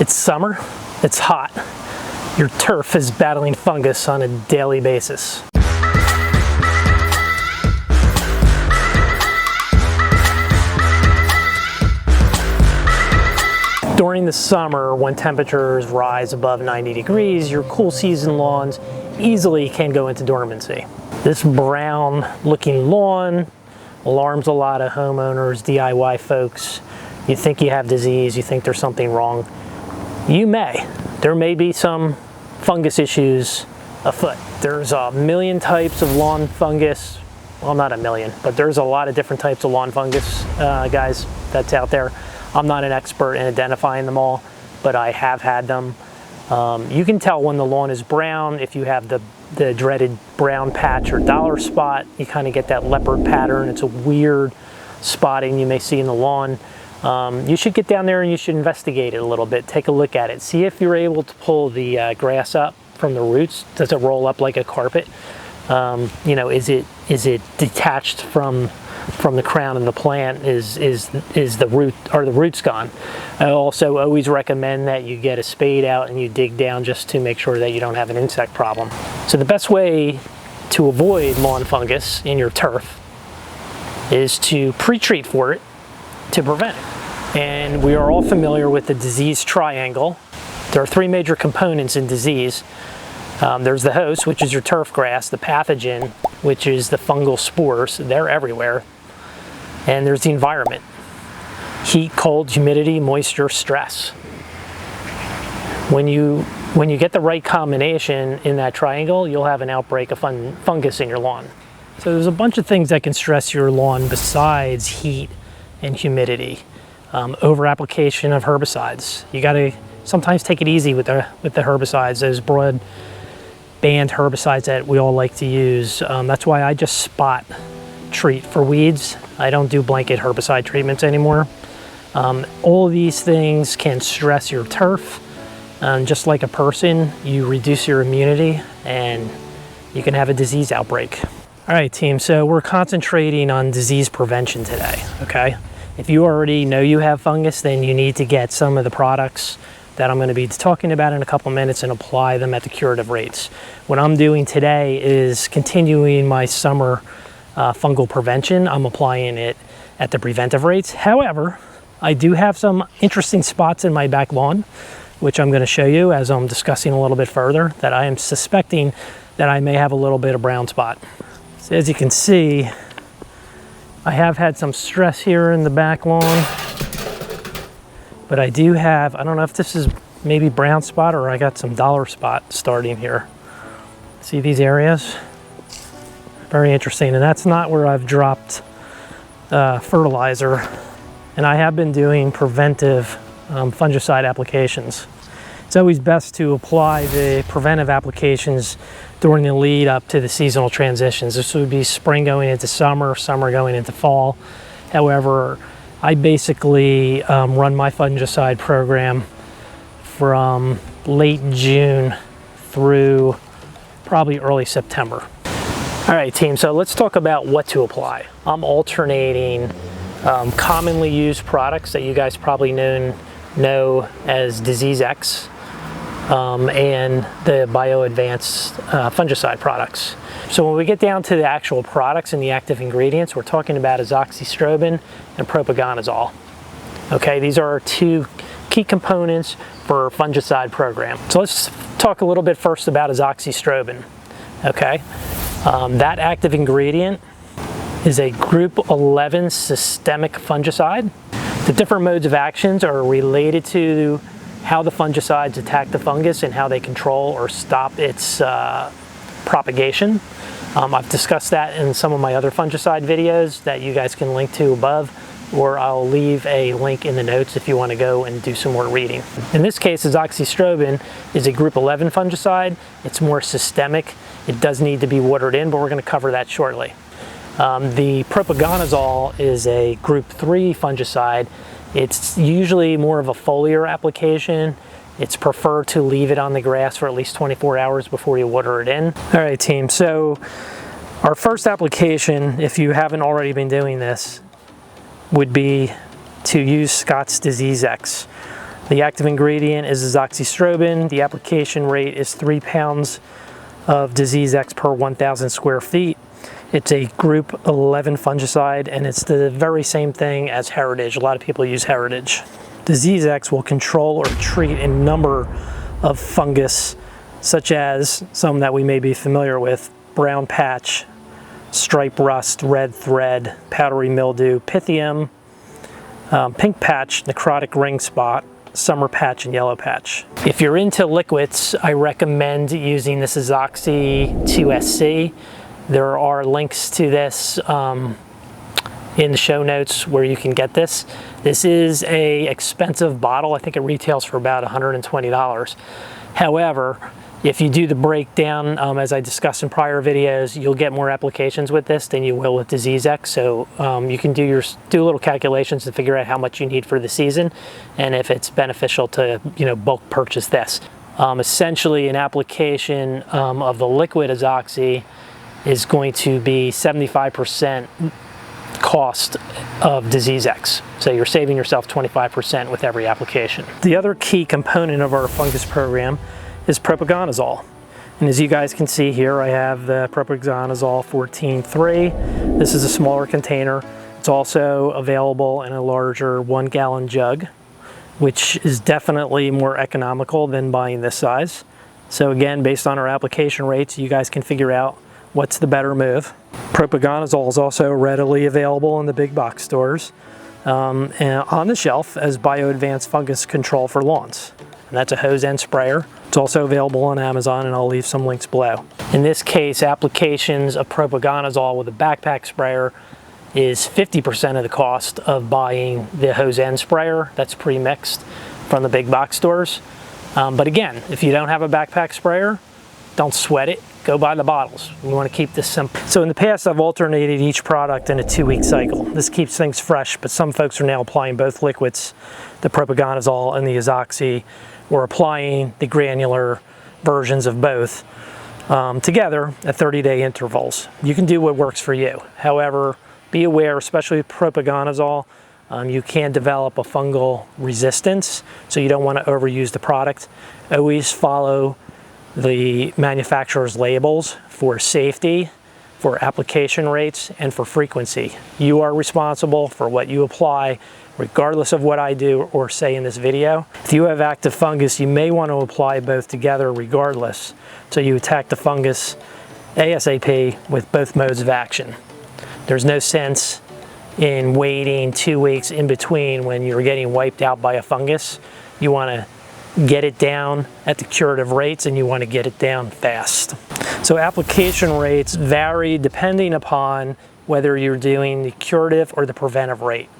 It's summer, it's hot. Your turf is battling fungus on a daily basis. During the summer, when temperatures rise above 90 degrees, your cool season lawns easily can go into dormancy. This brown looking lawn alarms a lot of homeowners, DIY folks. You think you have disease, you think there's something wrong. You may. There may be some fungus issues afoot. There's a million types of lawn fungus. Well, not a million, but there's a lot of different types of lawn fungus, guys, that's out there. I'm not an expert in identifying them all, but I have had them. You can tell when the lawn is brown if you have the dreaded brown patch or dollar spot. You kind of get that leopard pattern. It's a weird spotting you may see in the lawn. You should get down there and you should investigate it a little bit. Take a look at it. See if you're able to pull the grass up from the roots. Does it roll up like a carpet? You know, is it detached from the crown of the plant? Is the root, are the roots gone? I also always recommend that you get a spade out and you dig down just to make sure that you don't have an insect problem. So the best way to avoid lawn fungus in your turf is to pre-treat for it to prevent it. And we are all familiar with the disease triangle. There are three major components in disease. There's the host, which is your turf grass, the pathogen, which is the fungal spores. They're everywhere. And there's the environment. Heat, cold, humidity, moisture, stress. When you get the right combination in that triangle, you'll have an outbreak of fungus in your lawn. So there's a bunch of things that can stress your lawn besides heat and humidity. Over application of herbicides. You gotta sometimes take it easy with the herbicides, those broad band herbicides that we all like to use. That's why I just spot treat for weeds. I don't do blanket herbicide treatments anymore. All of these things can stress your turf. Just like a person, you reduce your immunity and you can have a disease outbreak. All right, team, so we're concentrating on disease prevention today, okay? If you already know you have fungus, then you need to get some of the products that I'm going to be talking about in a couple minutes and apply them at the curative rates. What I'm doing today is continuing my summer fungal prevention. I'm applying it at the preventive rates. However, I do have some interesting spots in my back lawn, which I'm going to show you as I'm discussing a little bit further, that I am suspecting that I may have a little bit of brown spot. So as you can see, I have had some stress here in the back lawn, but I do have, I don't know if this is maybe brown spot or I got some dollar spot starting here. See these areas? Very interesting, and that's not where I've dropped fertilizer. And I have been doing preventive fungicide applications. It's always best to apply the preventive applications during the lead up to the seasonal transitions. This would be spring going into summer, summer going into fall. However, I basically run my fungicide program from late June through probably early September. All right, team, so let's talk about what to apply. I'm alternating commonly used products that you guys probably know as Disease X and the bio-advanced fungicide products. So when we get down to the actual products and the active ingredients, we're talking about Oxystrobin and Propagandazole. Okay, these are our two key components for a fungicide program. So let's talk a little bit first about Oxystrobin. Okay, that active ingredient is a group 11 systemic fungicide. The different modes of actions are related to how the fungicides attack the fungus and how they control or stop its propagation. I've discussed that in some of my other fungicide videos that you guys can link to above, or I'll leave a link in the notes if you want to go and do some more reading. In this case, Oxystrobin is a group 11 fungicide. It's more systemic. It does need to be watered in, but we're going to cover that shortly. The Propagandazole is a group 3 fungicide. It's usually more of a foliar application. It's preferred to leave it on the grass for at least 24 hours before you water it in. All right, team, so our first application, if you haven't already been doing this, would be to use Scott's Disease X. The active ingredient is Oxystrobin. The application rate is 3 pounds of Disease X per 1,000 square feet. It's a group 11 fungicide, and it's the very same thing as Heritage. A lot of people use Heritage. Disease X will control or treat a number of fungus, such as some that we may be familiar with: brown patch, stripe rust, red thread, powdery mildew, pythium, pink patch, necrotic ring spot, summer patch, and yellow patch. If you're into liquids, I recommend using this Oxy 2SC. There are links to this in the show notes where you can get this. This is a expensive bottle. I think it retails for about $120. However, if you do the breakdown, as I discussed in prior videos, you'll get more applications with this than you will with Disease X. So you can do little calculations to figure out how much you need for the season, and if it's beneficial to bulk purchase this. Essentially, an application of the liquid Azoxy is going to be 75% cost of Disease X. So you're saving yourself 25% with every application. The other key component of our fungus program is Propagandazole. And as you guys can see here, I have the Propagandazole 14.3. This is a smaller container. It's also available in a larger 1 gallon jug, which is definitely more economical than buying this size. So again, based on our application rates, you guys can figure out what's the better move. Propagandazole is also readily available in the big box stores and on the shelf as Bio-Advanced Fungus Control for Lawns. And that's a hose end sprayer. It's also available on Amazon, and I'll leave some links below. In this case, applications of Propagandazole with a backpack sprayer is 50% of the cost of buying the hose end sprayer that's pre-mixed from the big box stores. But again, if you don't have a backpack sprayer, don't sweat it. Go buy the bottles. We want to keep this simple. So in the past, I've alternated each product in a 2-week cycle. This keeps things fresh, but some folks are now applying both liquids, the Propagandazole and the Azoxy, or applying the granular versions of both together at 30-day intervals. You can do what works for you. However, be aware, especially with Propagandazole, you can develop a fungal resistance, so you don't want to overuse the product. Always follow the manufacturer's labels for safety, for application rates, and for frequency. You are responsible for what you apply, regardless of what I do or say in this video. If you have active fungus, you may want to apply both together regardless, so you attack the fungus ASAP with both modes of action. There's no sense in waiting 2 weeks in between when you're getting wiped out by a fungus. You want to get it down at the curative rates, and you want to get it down fast. So application rates vary depending upon whether you're doing the curative or the preventive rate.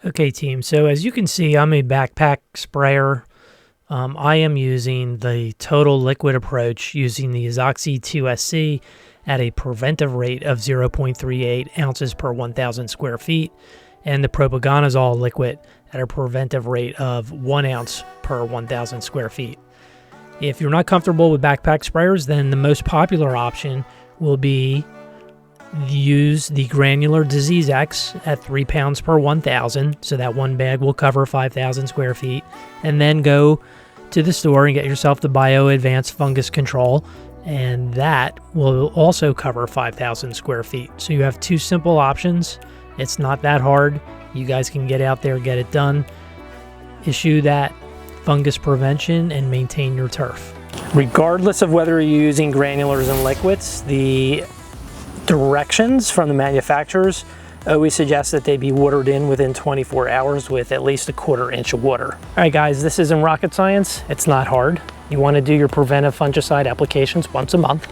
Okay team, so as you can see, I'm a backpack sprayer. I am using the total liquid approach using the Azoxy 2SC at a preventive rate of 0.38 ounces per 1,000 square feet, and the Propagandazole liquid at a preventive rate of 1 ounce per 1,000 square feet. If you're not comfortable with backpack sprayers, then the most popular option will be use the granular Disease X at 3 pounds per 1,000, so that one bag will cover 5,000 square feet, and then go to the store and get yourself the Bio-Advanced Fungus Control, and that will also cover 5,000 square feet. So you have 2 simple options. It's not that hard. You guys can get out there, get it done, issue that fungus prevention, and maintain your turf. Regardless of whether you're using granulars and liquids, the directions from the manufacturers always suggest that they be watered in within 24 hours with at least a 1/4 inch of water. All right guys, this isn't rocket science. It's not hard. You want to do your preventive fungicide applications once a month.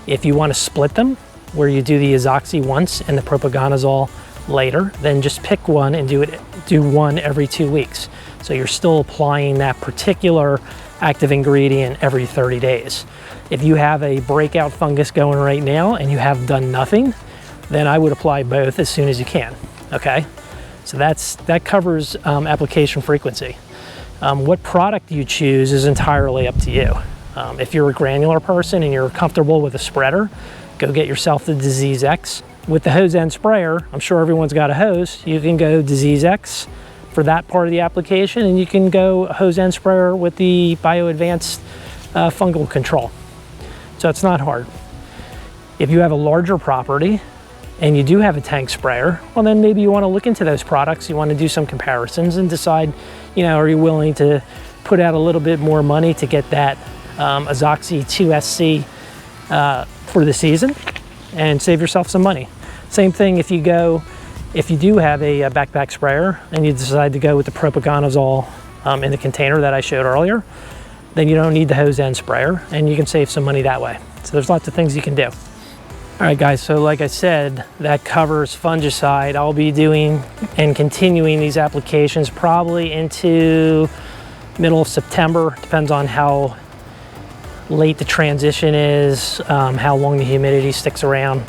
If you want to split them, where you do the Azoxy once and the Propagandazole later, then just pick one and do one every 2 weeks. So you're still applying that particular active ingredient every 30 days. If you have a breakout fungus going right now and you have done nothing, then I would apply both as soon as you can, okay? So that covers application frequency. What product you choose is entirely up to you. If you're a granular person and you're comfortable with a spreader, go get yourself the Disease X. With the hose end sprayer, I'm sure everyone's got a hose. You can go Disease X for that part of the application, and you can go hose end sprayer with the Bio Advanced fungal control. So it's not hard. If you have a larger property and you do have a tank sprayer, well then maybe you want to look into those products. You want to do some comparisons and decide, you know, are you willing to put out a little bit more money to get that Azoxy 2SC for the season and save yourself some money. Same thing if you do have a backpack sprayer and you decide to go with the Propagandazole in the container that I showed earlier, then you don't need the hose end sprayer and you can save some money that way. So there's lots of things you can do. All right guys, so like I said, that covers fungicide. I'll be doing and continuing these applications probably into middle of September. Depends on how late the transition is, how long the humidity sticks around.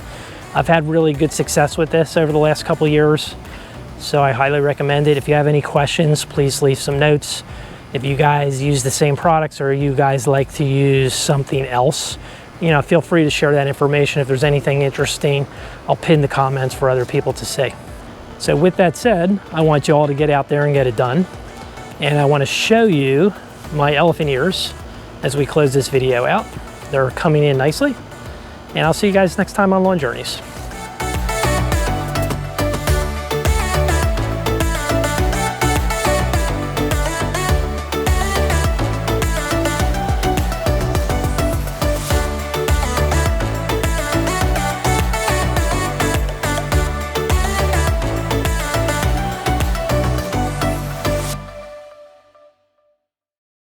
I've had really good success with this over the last couple of years, so I highly recommend it. If you have any questions, please leave some notes. If you guys use the same products or you guys like to use something else, you know, feel free to share that information. If there's anything interesting, I'll pin the comments for other people to see. So with that said, I want you all to get out there and get it done. And I want to show you my elephant ears as we close this video out. They're coming in nicely. And I'll see you guys next time on Lawn Journeys.